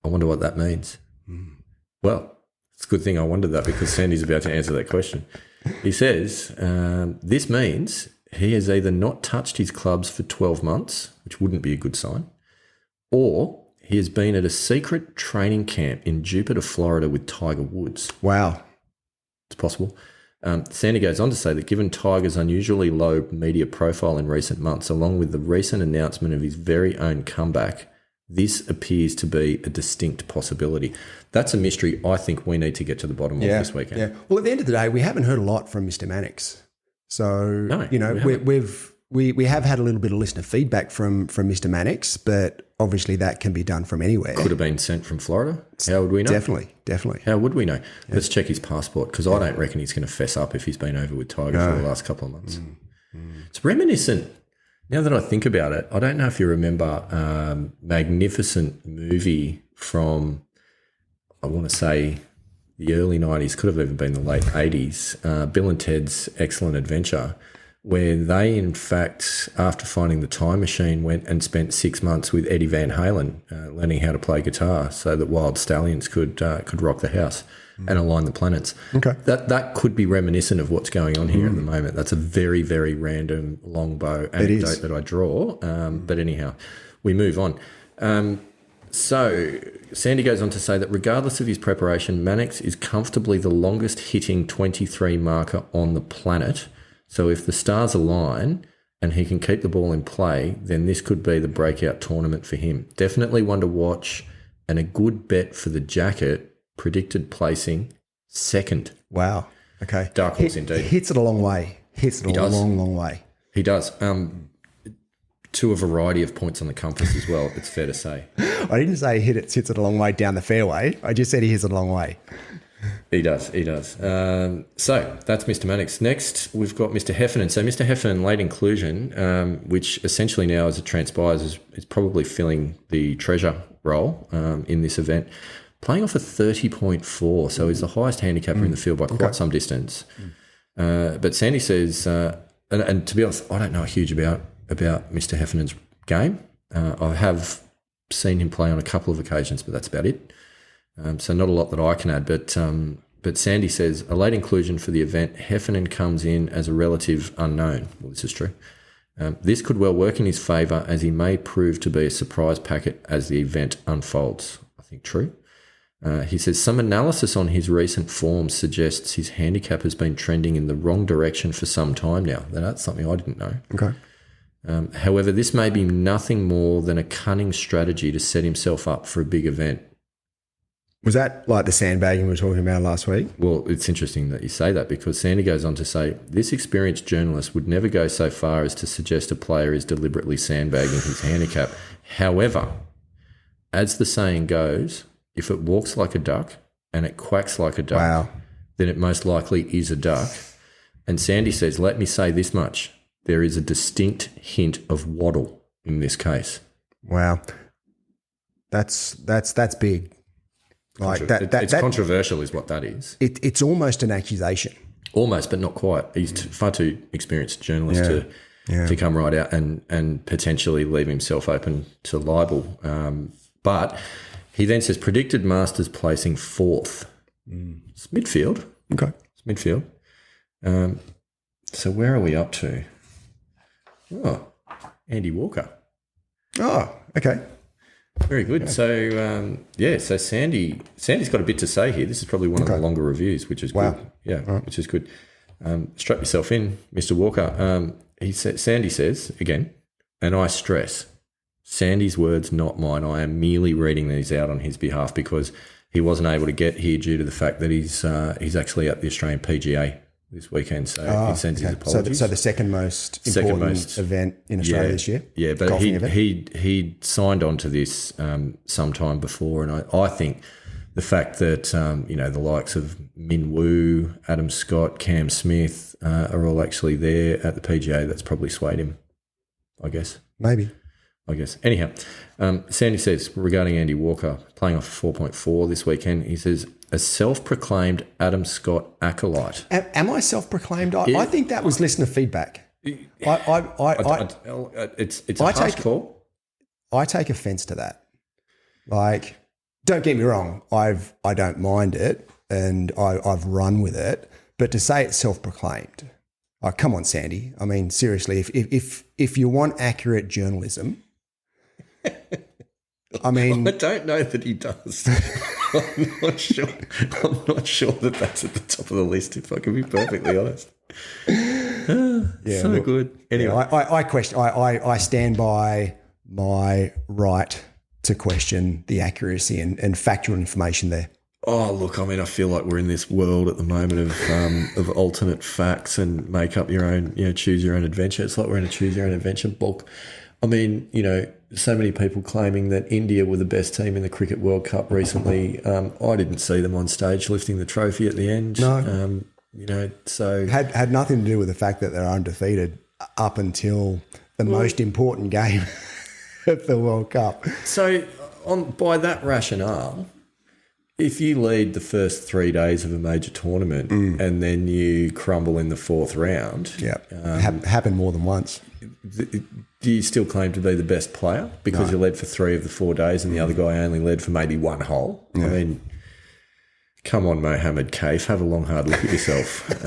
I wonder what that means. Well, it's a good thing I wondered that, because Sandy's about to answer that question. He says, this means he has either not touched his clubs for 12 months, which wouldn't be a good sign, or he has been at a secret training camp in Jupiter, Florida with Tiger Woods. Wow. It's possible. Sandy goes on to say that given Tiger's unusually low media profile in recent months, along with the recent announcement of his very own comeback, this appears to be a distinct possibility. That's a mystery I think we need to get to the bottom of this weekend. Yeah. Well, at the end of the day, we haven't heard a lot from Mr. Mannix. So, we have had a little bit of listener feedback from Mr. Mannix, but obviously that can be done from anywhere. Could have been sent from Florida. How would we know? Definitely. How would we know? Yeah. Let's check his passport, because I don't reckon he's going to fess up if he's been over with Tiger for the last couple of months. It's reminiscent. Now that I think about it, I don't know if you remember magnificent movie from, I want to say, the early 90s, could have even been the late 80s, Bill and Ted's Excellent Adventure, where they, in fact, after finding the time machine, went and spent 6 months with Eddie Van Halen, learning how to play guitar so that Wild Stallions could rock the house and align the planets. Okay. That could be reminiscent of what's going on here at the moment. That's a very, very random longbow anecdote that I draw. But anyhow, we move on. So Sandy goes on to say that regardless of his preparation, Mannix is comfortably the longest hitting 23 marker on the planet. So if the stars align and he can keep the ball in play, then this could be the breakout tournament for him. Definitely one to watch, and a good bet for the jacket. Predicted placing second. Wow. Okay. Dark horse indeed. Hits it a long way. Long way. He does. To a variety of points on the compass as well, it's fair to say. I didn't say hits it a long way down the fairway. I just said he hits it a long way. He does. So that's Mr. Mannix. Next, we've got Mr. Heffernan. So Mr. Heffernan, late inclusion, which essentially now, as it transpires, is probably filling the treasure role in this event. Playing off a 30.4, so he's the highest handicapper in the field by quite some distance. But Sandy says, and to be honest, I don't know a huge about Mr. Heffernan's game. I have seen him play on a couple of occasions, but that's about it. So not a lot that I can add. But Sandy says, a late inclusion for the event, Heffernan comes in as a relative unknown. Well, this is true. This could well work in his favour, as he may prove to be a surprise packet as the event unfolds. I think true. He says some analysis on his recent form suggests his handicap has been trending in the wrong direction for some time now. That's something I didn't know. Okay. However, this may be nothing more than a cunning strategy to set himself up for a big event. Was that like the sandbagging we were talking about last week? Well, it's interesting that you say that because Sandy goes on to say, this experienced journalist would never go so far as to suggest a player is deliberately sandbagging his handicap. However, as the saying goes, if it walks like a duck and it quacks like a duck, then it most likely is a duck. And Sandy says, let me say this much. There is a distinct hint of waddle in this case. Wow. That's big. Like it's controversial is what that is. It's almost an accusation. Almost, but not quite. He's far too experienced journalist to come right out and potentially leave himself open to libel. But he then says, predicted Masters placing 4th. It's midfield. Okay. It's midfield. So where are we up to? Oh, Andy Walker. Oh, okay. Very good. So, so Sandy's got a bit to say here. This is probably one of the longer reviews, which is good. Yeah, which is good. Strap yourself in, Mr. Walker. Sandy says, again, and I stress, Sandy's words, not mine. I am merely reading these out on his behalf because he wasn't able to get here due to the fact that he's actually at the Australian PGA this weekend, so he sends his apologies. So the second most important event in Australia this year? Yeah, but he signed on to this sometime before, and I think the fact that, the likes of Min Woo, Adam Scott, Cam Smith are all actually there at the PGA, that's probably swayed him, I guess. Maybe. Anyhow, Sandy says regarding Andy Walker playing off a 4.4 this weekend, he says, a self-proclaimed Adam Scott acolyte. Am I self-proclaimed? I think that was listener feedback. It's a harsh call. I take offence to that. Like, don't get me wrong, I don't mind it and I've run with it, but to say it's self-proclaimed, oh, come on, Sandy. I mean, seriously, if you want accurate journalism, I mean, I don't know that he does. I'm not sure that that's at the top of the list, if I can be perfectly honest. Good. Anyway, I stand by my right to question the accuracy and factual information there. Oh, look, I mean, I feel like we're in this world at the moment of alternate facts and make up your own, choose your own adventure. It's like we're in a choose your own adventure book. I mean, so many people claiming that India were the best team in the Cricket World Cup recently. I didn't see them on stage lifting the trophy at the end. No. So had nothing to do with the fact that they're undefeated up until the most important game of the World Cup. So by that rationale, if you lead the first 3 days of a major tournament and then you crumble in the 4th round, happened more than once. Do you still claim to be the best player because you led for 3 of the 4 days and the other guy only led for maybe 1 hole? Yeah. I mean, come on, Mohammed Kaif, have a long, hard look at yourself.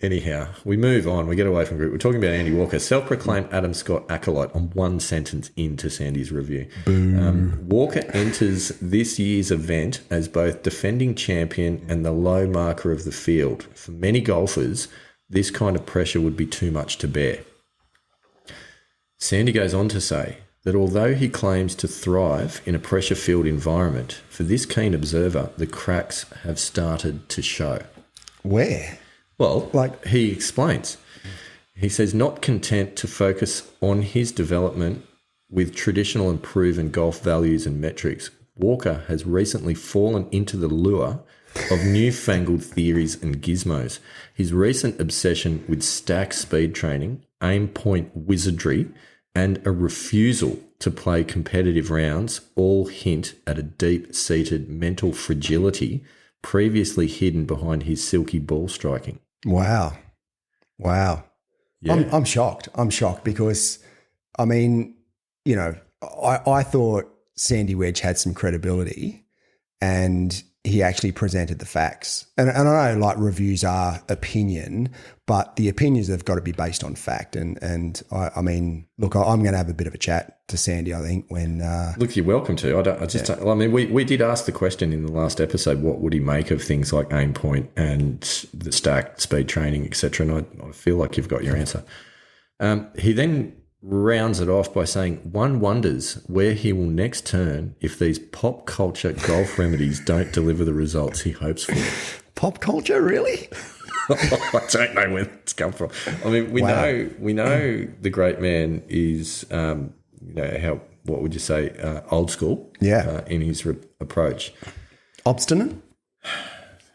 Anyhow, we move on. We get away from group. We're talking about Andy Walker, self-proclaimed Adam Scott acolyte, on one sentence into Sandy's review. Walker enters this year's event as both defending champion and the low marker of the field. For many golfers, this kind of pressure would be too much to bear. Sandy goes on to say that although he claims to thrive in a pressure-filled environment, for this keen observer, the cracks have started to show. Where? Well, he explains. He says, not content to focus on his development with traditional and proven golf values and metrics, Walker has recently fallen into the lure of newfangled theories and gizmos. His recent obsession with stack speed training, aim point wizardry, and a refusal to play competitive rounds all hint at a deep-seated mental fragility previously hidden behind his silky ball striking. Wow. Yeah. I'm shocked. I'm shocked because, I mean, I thought Sandy Wedge had some credibility and he actually presented the facts. And I know reviews are opinion, but the opinions have got to be based on fact. And I mean, look, I'm going to have a bit of a chat to Sandy, I think, when... Look, you're welcome to. We did ask the question in the last episode, what would he make of things like aim point and the stack, speed training, etc. And I feel like you've got your answer. He then rounds it off by saying, one wonders where he will next turn if these pop culture golf remedies don't deliver the results he hopes for. Pop culture, really? I don't know where it's come from. I mean, we know the great man is, what would you say, old school? Yeah. In his approach. Obstinate?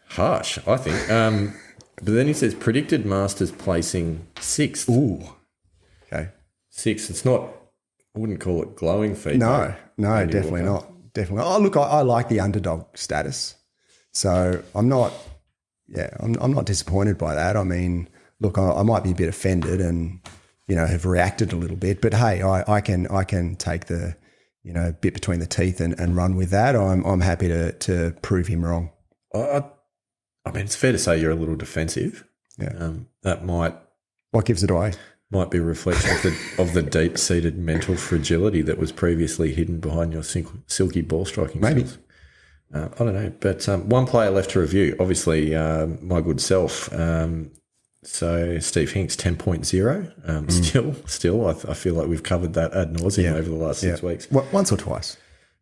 Harsh, I think. But then he says predicted Masters placing 6th. Ooh. Okay. 6th. It's not, I wouldn't call it glowing feedback. No, definitely not. Definitely. Oh, look, I like the underdog status. So I'm not disappointed by that. I mean, look, I might be a bit offended and, have reacted a little bit, but hey, I can take the, bit between the teeth and run with that. I'm happy to prove him wrong. I mean, it's fair to say you're a little defensive. Yeah. That might. What gives it away? Might be a reflection of the deep-seated mental fragility that was previously hidden behind your silky ball striking skills. I don't know. But one player left to review, obviously my good self. So Steve Hinks, 10.0. Still, I feel like we've covered that ad nauseum over the last 6 weeks. Once or twice.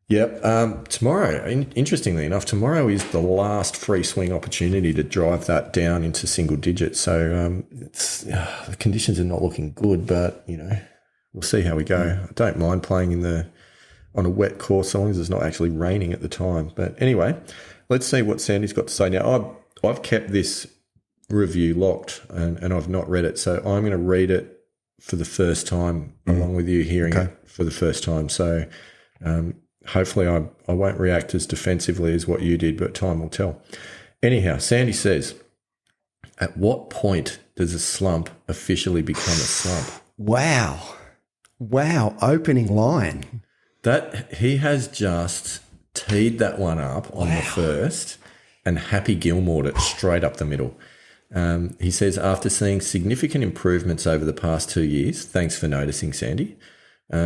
Yep. Tomorrow, interestingly enough, tomorrow is the last free swing opportunity to drive that down into single digits. So the conditions are not looking good, but, we'll see how we go. I don't mind playing on a wet course so long as it's not actually raining at the time. But anyway, let's see what Sandy's got to say. Now, I've kept this review locked and I've not read it. So I'm going to read it for the first time along with you hearing it for the first time. So hopefully I won't react as defensively as what you did, but time will tell. Anyhow, Sandy says, at what point does a slump officially become a slump? Wow. Opening line. That he has just teed that one up on the first and Happy Gilmore'd it straight up the middle. He says, after seeing significant improvements over the past 2 years, thanks for noticing, Sandy,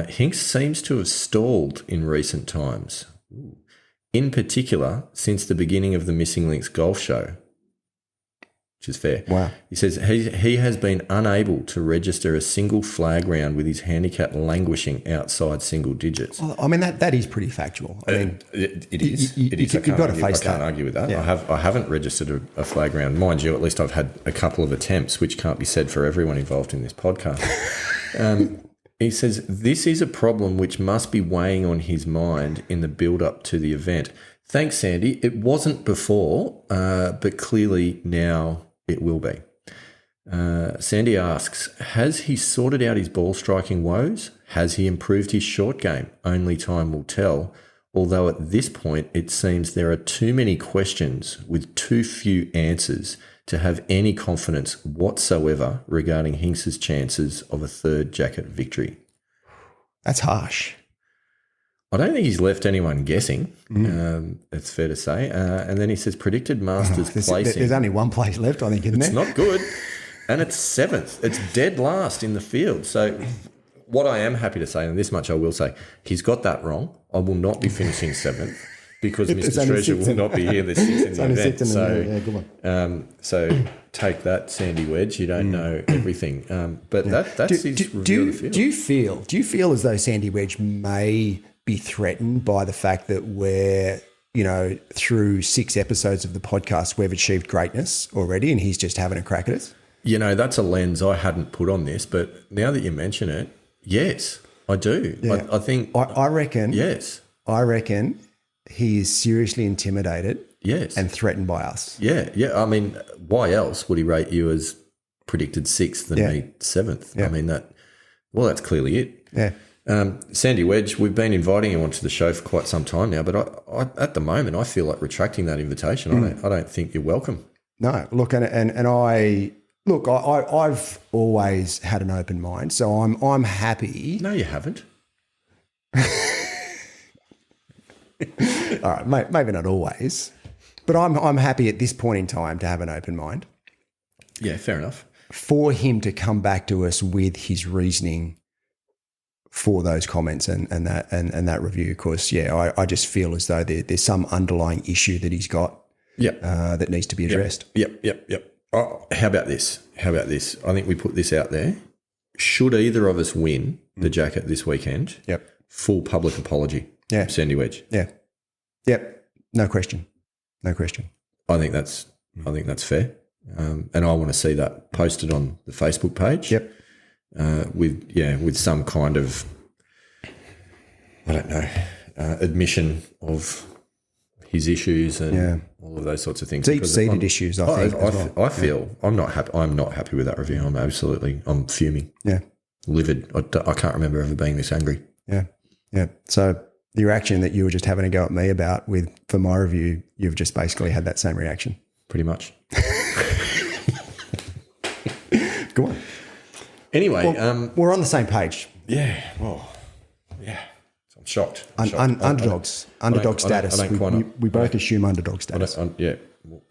Hinks seems to have stalled in recent times. In particular, since the beginning of the Missing Links golf show, which is fair. Wow. He says he has been unable to register a single flag round with his handicap languishing outside single digits. Well, I mean, that is pretty factual. I mean, it is. You've got to face that. I can't argue with that. Yeah. I haven't registered a flag round. Mind you, at least I've had a couple of attempts, which can't be said for everyone involved in this podcast. He says, this is a problem which must be weighing on his mind in the build-up to the event. Thanks, Sandy. It wasn't before, but clearly now it will be. Sandy asks, has he sorted out his ball striking woes? Has he improved his short game? Only time will tell. Although at this point, it seems there are too many questions with too few answers to have any confidence whatsoever regarding Hinks's chances of a third jacket victory. That's harsh. I don't think he's left anyone guessing. It's fair to say. And then he says predicted Masters placing. There's only one place left, I think, isn't there? It's not good. And it's 7th. It's dead last in the field. So what I am happy to say, and this much I will say, he's got that wrong. I will not be finishing 7th because Mr. Treasure will not be here this 6th in the event. Good one. So take that, Sandy Wedge. You don't know everything. But that's his review of the field. Do you feel as though Sandy Wedge may be threatened by the fact that we're, through 6 episodes of the podcast, we've achieved greatness already and he's just having a crack at us? That's a lens I hadn't put on this, but now that you mention it, yes, I do. Yeah. I think... I reckon... Yes. I reckon he is seriously intimidated and threatened by us. Yeah. I mean, why else would he rate you as predicted 6th and me 7th? Yeah. I mean, that's clearly it. Yeah. Sandy Wedge, we've been inviting you onto the show for quite some time now, but I at the moment, I feel like retracting that invitation. I don't think you're welcome. No, look, I've always had an open mind, so I'm happy. No, you haven't. All right, maybe not always, but I'm happy at this point in time to have an open mind. Yeah, fair enough. For him to come back to us with his reasoning for those comments and that review, because I just feel as though there's some underlying issue that he's got that needs to be addressed. Yep. Oh, how about this? I think we put this out there. should either of us win the jacket this weekend, Yep. full public apology. Yeah. Sandy Wedge. Yeah. Yep. No question. No question. I think that's fair. And I want to see that posted on the Facebook page. Yep. With some kind of, I don't know, admission of his issues and all of those sorts of things. Deep-seated issues, I think. I feel I'm not happy with that review. I'm fuming. Yeah. Livid. I can't remember ever being this angry. Yeah. Yeah. So the reaction that you were just having a go at me about for my review, you've just basically had that same reaction. Pretty much. Go on. Anyway, we're on the same page. Yeah. Well, yeah. I'm shocked. Underdogs. Underdog status. We both assume underdog status. I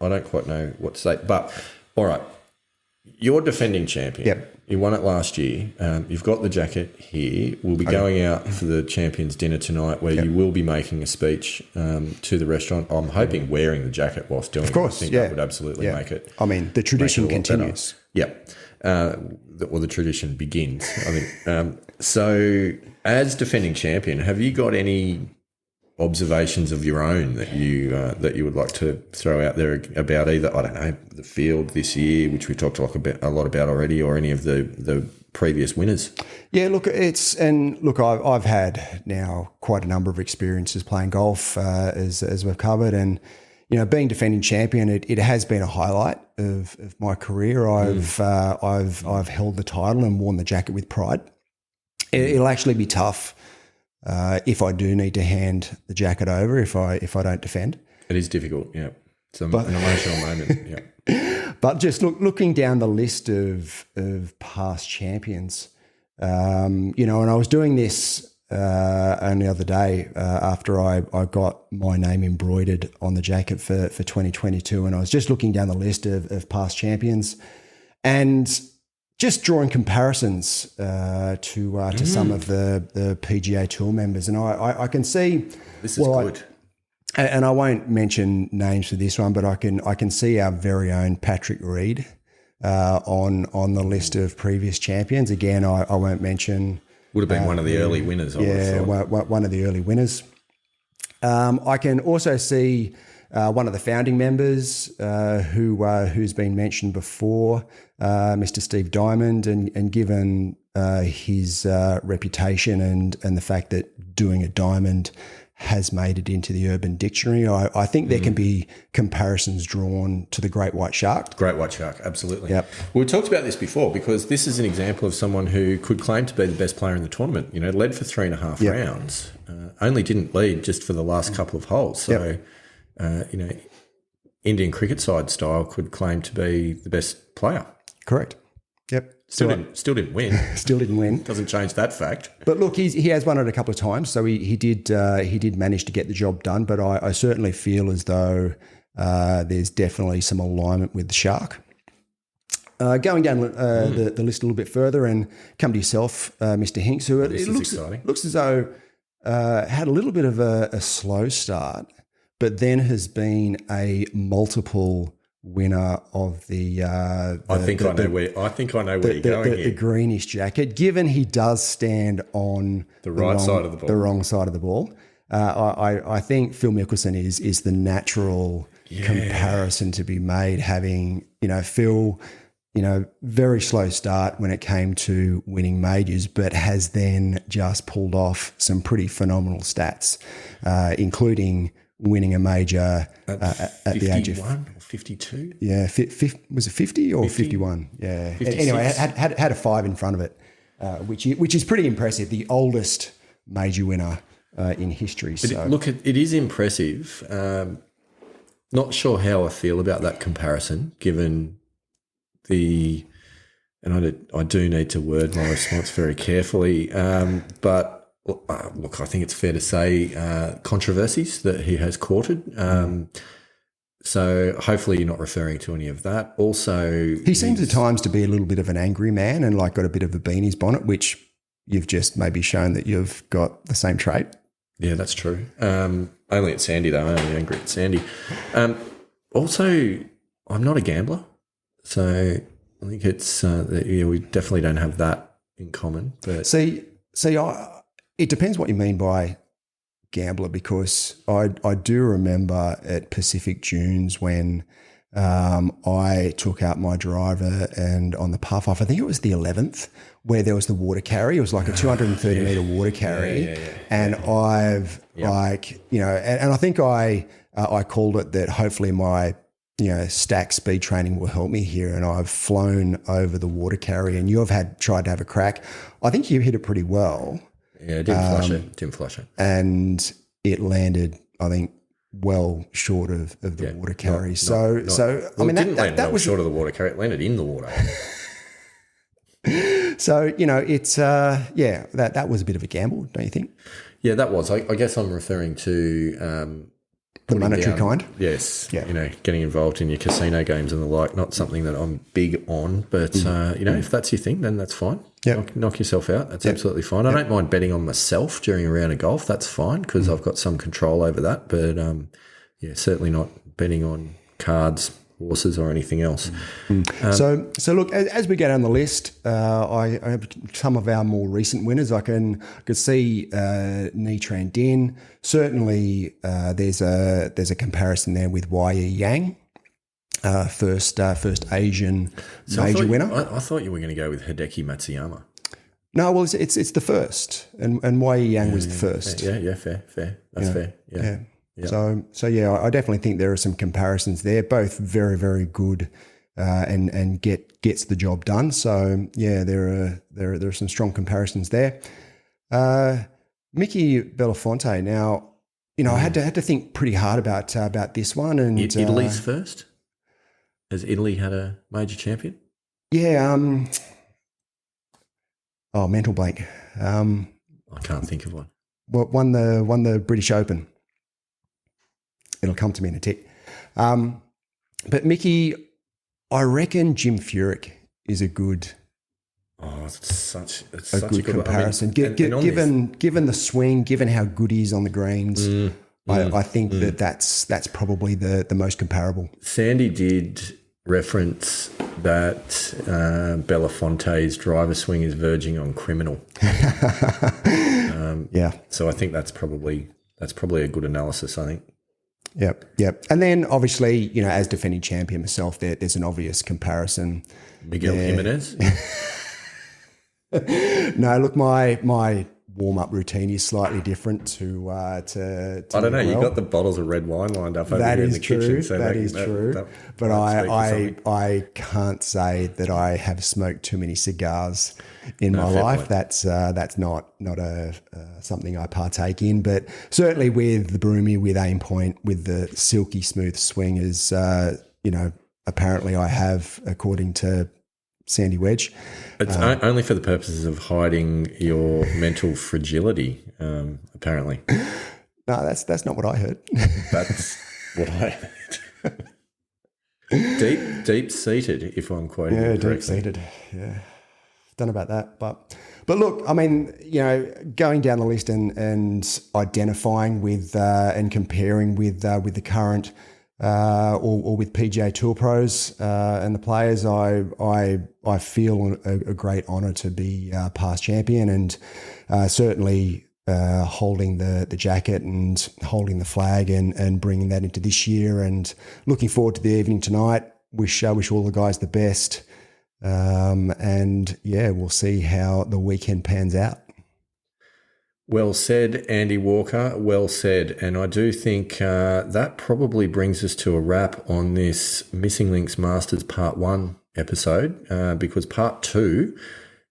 don't quite know what to say. But, all right, you're defending champion. Yep. You won it last year. You've got the jacket here. We'll be going out for the Champions Dinner tonight where you will be making a speech to the restaurant. I'm hoping wearing the jacket whilst doing it. Of course, I think that would absolutely make it. I mean, the tradition continues. Yep. The tradition begins, I think. So, as defending champion, have you got any observations of your own that you would like to throw out there about either, I don't know, the field this year, which we talked a lot about already, or any of the previous winners? Yeah, look, I've had now quite a number of experiences playing golf, as we've covered, and being defending champion, it has been a highlight of my career. I've held the title and worn the jacket with pride. It'll actually be tough if I do need to hand the jacket over if I don't defend. It is difficult, yeah. It's an emotional moment, yeah. But just looking down the list of past champions, and I was doing this only the other day after I got my name embroidered on the jacket for 2022, and I was just looking down the list of past champions and just drawing comparisons to some of the PGA Tour members, and I can see this is good. And I won't mention names for this one, but I can see our very own Patrick Reed on the list of previous champions. Again, I won't mention. Would have been one of the early winners. One of the early winners. I can also see one of the founding members who's been mentioned before, Mr. Steve Diamond, and given his reputation and the fact that doing a diamond has made it into the Urban Dictionary, I think there can be comparisons drawn to the Great White Shark. Great White Shark, absolutely. Yep. We talked about this before because this is an example of someone who could claim to be the best player in the tournament. Led for 3.5 rounds, only didn't lead just for the last couple of holes. So, Indian cricket side style could claim to be the best player. Correct. Yep. Still didn't win. Still didn't win. Doesn't change that fact. But look, he has won it a couple of times, so he did manage to get the job done. But I certainly feel as though there's definitely some alignment with the Shark. Going down the list a little bit further and come to yourself, Mr. Hinks, who it looks as though had a little bit of a slow start, but then has been a multiple winner of the I think I know where you're going here. The greenish jacket, given he does stand on the right side of the ball. The wrong side of the ball. I think Phil Mickelson is the natural comparison to be made, having, Phil, very slow start when it came to winning majors, but has then just pulled off some pretty phenomenal stats, including winning a major at the age of 52. Yeah, was it 50 or 51? Yeah. 56. Anyway, had a 5 in front of it, which is pretty impressive. The oldest major winner in history. It is impressive. Not sure how I feel about that comparison, given and I do need to word my response very carefully, but. Look, I think it's fair to say controversies that he has courted. So hopefully you're not referring to any of that. Also, he seems at times to be a little bit of an angry man and got a bit of a bee in his bonnet, which you've just maybe shown that you've got the same trait. Yeah, that's true. Only at Sandy though. Only angry at Sandy. Also, I'm not a gambler, so I think it's we definitely don't have that in common. But it depends what you mean by gambler, because I do remember at Pacific Dunes when I took out my driver and on the par five, I think it was the 11th, where there was the water carry. It was like a 230 metre water carry. And I've and I think I called it that hopefully my stack speed training will help me here, and I've flown over the water carry, and you have tried to have a crack. I think you hit it pretty well. Yeah, didn't flush it. And it landed, I think, well short of the water carry. That was short of the water carry. It landed in the water. So, it's that was a bit of a gamble, don't you think? Yeah, that was. I guess I'm referring to the monetary kind. Yes. Yeah. Getting involved in your casino games and the like. Not something that I'm big on, but if that's your thing, then that's fine. Yeah. Knock yourself out. That's absolutely fine. I don't mind betting on myself during a round of golf. That's fine because I've got some control over that. But certainly not betting on cards, horses, or anything else. So look, as we go down the list, I have some of our more recent winners. I could see Ni Tran Din. Certainly, there's a comparison there with Wai Yang, first Asian major winner. I thought you were going to go with Hideki Matsuyama. No, well, it's the first, and Wai Yang was the first. Yeah, fair. That's fair. Yeah. So I definitely think there are some comparisons there, both very, very good, and gets the job done. So there are some strong comparisons there. Mickey Belafonte. Now, I had to think pretty hard about this one. And Italy's first. Has Italy had a major champion? Yeah. Mental blank. I can't think of one. Won the British Open. It'll come to me in a tick. But Mickey, I reckon Jim Furyk is a good. Oh, it's such a good comparison. Given the swing, given how good he is on the greens, I think that's probably the most comparable. Sandy did reference that Belafonte's driver swing is verging on criminal. So I think that's probably a good analysis, I think. Yep. And then obviously, as defending champion myself, there's an obvious comparison. Miguel Jimenez? No, look, my warm-up routine is slightly different to I don't know. You got the bottles of red wine lined up over here in the kitchen. So that is true. But I can't say that I have smoked too many cigars in my life. That's not something I partake in. But certainly with the Broomy, with Aim Point, with the silky smooth swing, is apparently I have, according to Sandy Wedge. It's only for the purposes of hiding your mental fragility, apparently. No, that's not what I heard. That's what I heard. Deep-seated, if I'm quoting you correctly. Deep-seated, yeah. Don't know about that. But look, I mean, going down the list and identifying with and comparing with the current or with PGA Tour pros and the players, I feel a great honour to be past champion, and certainly holding the jacket and holding the flag and bringing that into this year, and looking forward to the evening tonight. Wish all the guys the best, and we'll see how the weekend pans out. Well said, Andy Walker. Well said. And I do think that probably brings us to a wrap on this Missing Links Masters Part 1 episode, because Part 2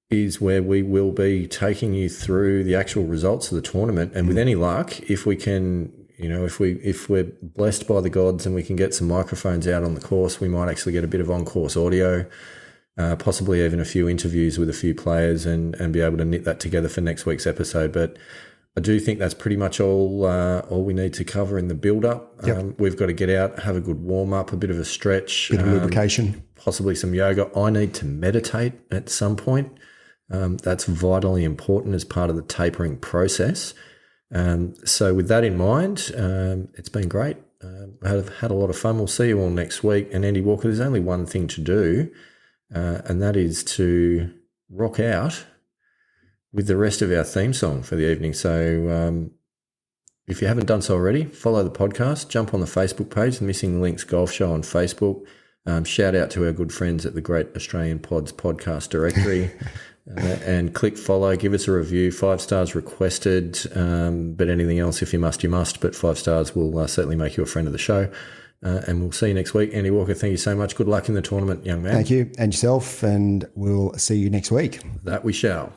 is where we will be taking you through the actual results of the tournament. And with any luck, if we can, if we're blessed by the gods and we can get some microphones out on the course, we might actually get a bit of on-course audio, possibly even a few interviews with a few players, and be able to knit that together for next week's episode. But I do think that's pretty much all we need to cover in the build-up. Yep. We've got to get out, have a good warm-up, a bit of a stretch. Bit of lubrication. Possibly some yoga. I need to meditate at some point. That's vitally important as part of the tapering process. So with that in mind, it's been great. I've had a lot of fun. We'll see you all next week. And Andy Walker, there's only one thing to do, and that is to rock out with the rest of our theme song for the evening. So if you haven't done so already, follow the podcast, jump on the Facebook page, the Missing Links Golf Show on Facebook. Shout out to our good friends at the Great Australian Pods podcast directory. And click follow, give us a review, 5 stars requested, but anything else, if you must, you must, but 5 stars will certainly make you a friend of the show. And we'll see you next week. Andy Walker, thank you so much. Good luck in the tournament, young man. Thank you, and yourself, and we'll see you next week. That we shall.